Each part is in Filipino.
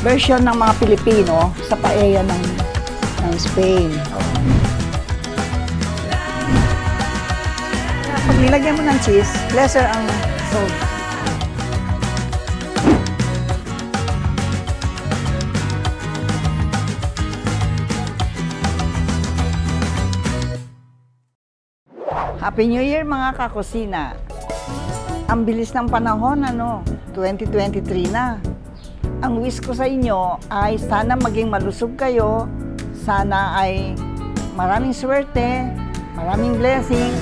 version ng mga Pilipino sa paella ng Spain. Pag nilagyan mo ng cheese, lesser ang salt. Happy New Year mga kakusina! Ang bilis ng panahon, 2023 na. Ang wish ko sa inyo ay sana maging malusog kayo, sana ay maraming swerte, maraming blessings,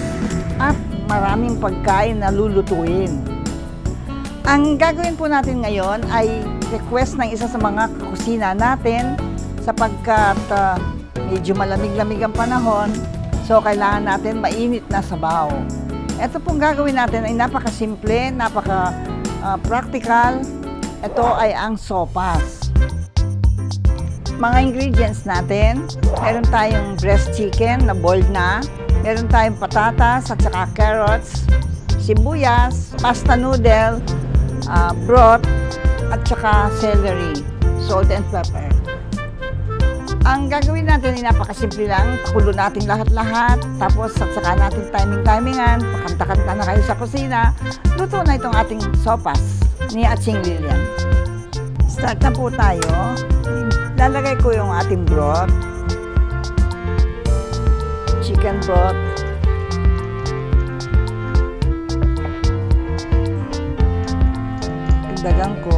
at maraming pagkain na lulutuin. Ang gagawin po natin ngayon ay request ng isa sa mga kakusina natin sapagkat medyo malamig-lamig ang panahon, so kailangan natin mainit na sabaw. Ito pong gagawin natin ay napakasimple, napaka-practical. Ito ay ang sopas. Mga ingredients natin, meron tayong breast chicken na boiled na, meron tayong patatas at saka carrots, sibuyas, pasta noodle, broth, at saka celery, salt and pepper. Ang gagawin natin ay napakasimple lang. Pakulo natin lahat-lahat. Tapos at saka natin timing-timingan. Pakanta-kanta na kayo sa kusina. Luto na itong ating sopas ni Atsing Lilian. Start na po tayo. Lalagay ko yung ating broth. Chicken broth. Dagdagan ko.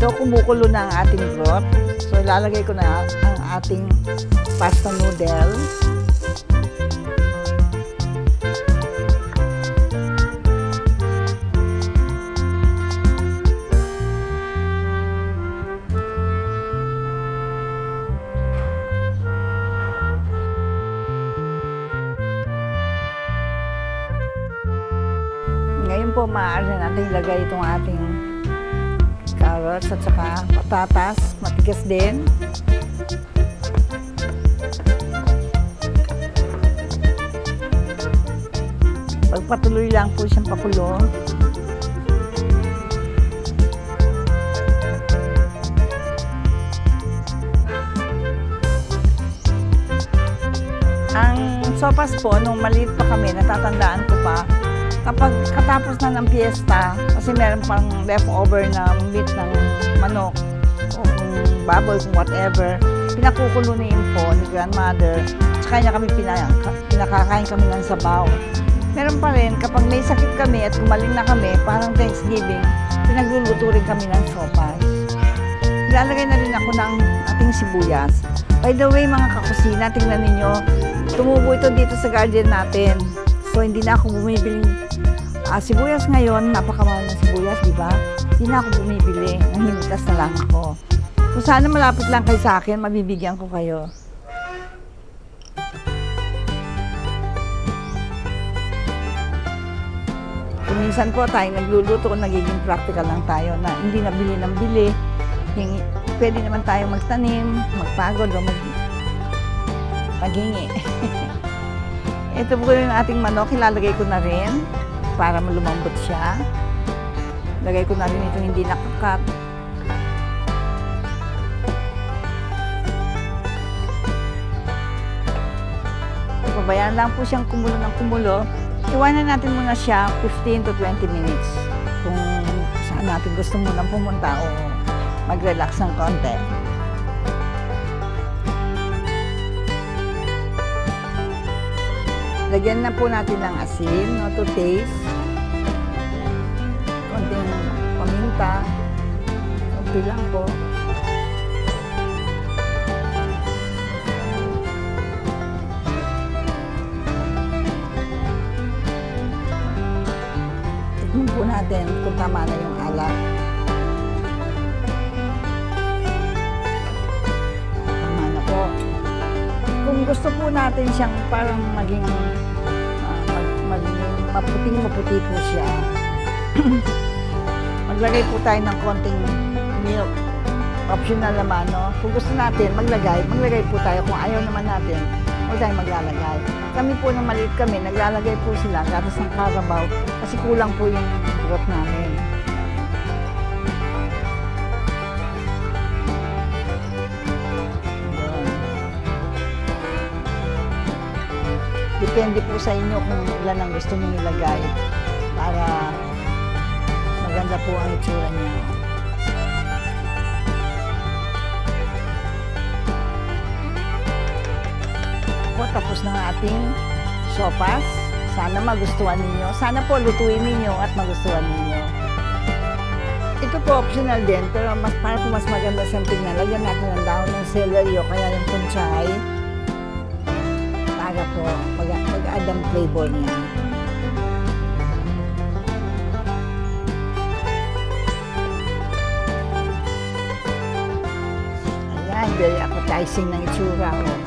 Ito, kumukulo na ang ating broth. So, ilalagay ko na ang ating pasta noodle. Ngayon po, maaari natin ilagay itong ating carrots at saka patatas, matigas din. Pagpatuloy lang po siyang pakulo. Ang sopas po, nung maliit pa kami, natatandaan ko pa, kapag katapos na ng piyesta, kasi meron pang leftover na meat ng manok, o kung baboy, kung whatever, pinakukulo ni Impo, ni grandmother, tsaka niya kami pinakakain kami ng sabaw. Meron pa rin, kapag may sakit kami at gumaling na kami, parang Thanksgiving, pinagluluto rin kami ng sopas. Ilalagay na rin ako ng ating sibuyas. By the way, mga kakusina, tingnan ninyo, tumubo ito dito sa garden natin. So, hindi na ako bumibiling sibuyas ngayon, napakamahal ng sibuyas, di ba? Hindi na ako bumibili, nahimitas na lang ako. Kung sana malapit lang kayo sa akin, mabibigyan ko kayo. Kung minsan po tayo nagluluto, nagiging practical lang tayo na hindi na bili ng bili. Pwede naman tayo magtanim, magpagod o maghingi. Ito po yung ating manok, ilalagay ko na rin para malumambot siya. Lagay ko na rin ito hindi nakakat. Pabayaan lang po siyang kumulo ng kumulo. Iwanan natin muna siya 15 to 20 minutes. Kung saan natin gusto munang pumunta o mag-relax ng konti. Lagyan na po natin ng asin, to taste. Konting paminta. Konti lang po. Tignan po natin kung tama na yung alat. Tama na po. Kung gusto po natin siyang parang maging maputing-maputi po siya. Maglagay po tayo ng konting milk optional naman, no? Kung gusto natin maglagay po tayo. Kung ayaw naman natin, huwag tayo maglalagay. Kami po nung maliit kami, naglalagay po sila gatas ng Carabao kasi kulang po yung broth namin. Yun. Depende po sa inyo kung ilan ang gusto niyo nilagay para maganda po ang itsura niya. Tapos na ang ating sopas. Sana magustuhan ninyo. Sana po lutuin ninyo at magustuhan ninyo. Ito po optional din, pero para po mas maganda siyang tingnan, lagyan natin ng dahon ng celery o kaya yung kunchay para po mag-add ang flavor niya. Ayan, very appetizing ng itsura. Oh.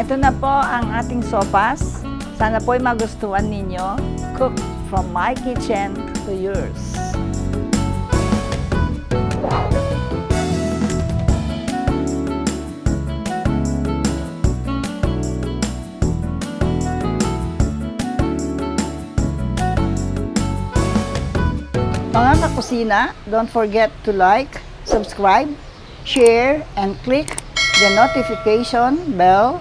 Ito na po ang ating sopas. Sana po ay magustuhan ninyo. Cook from my kitchen to yours. Mga kakusina, don't forget to like, subscribe, share, and click the notification bell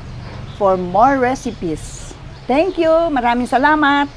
for more recipes. Thank you! Maraming salamat!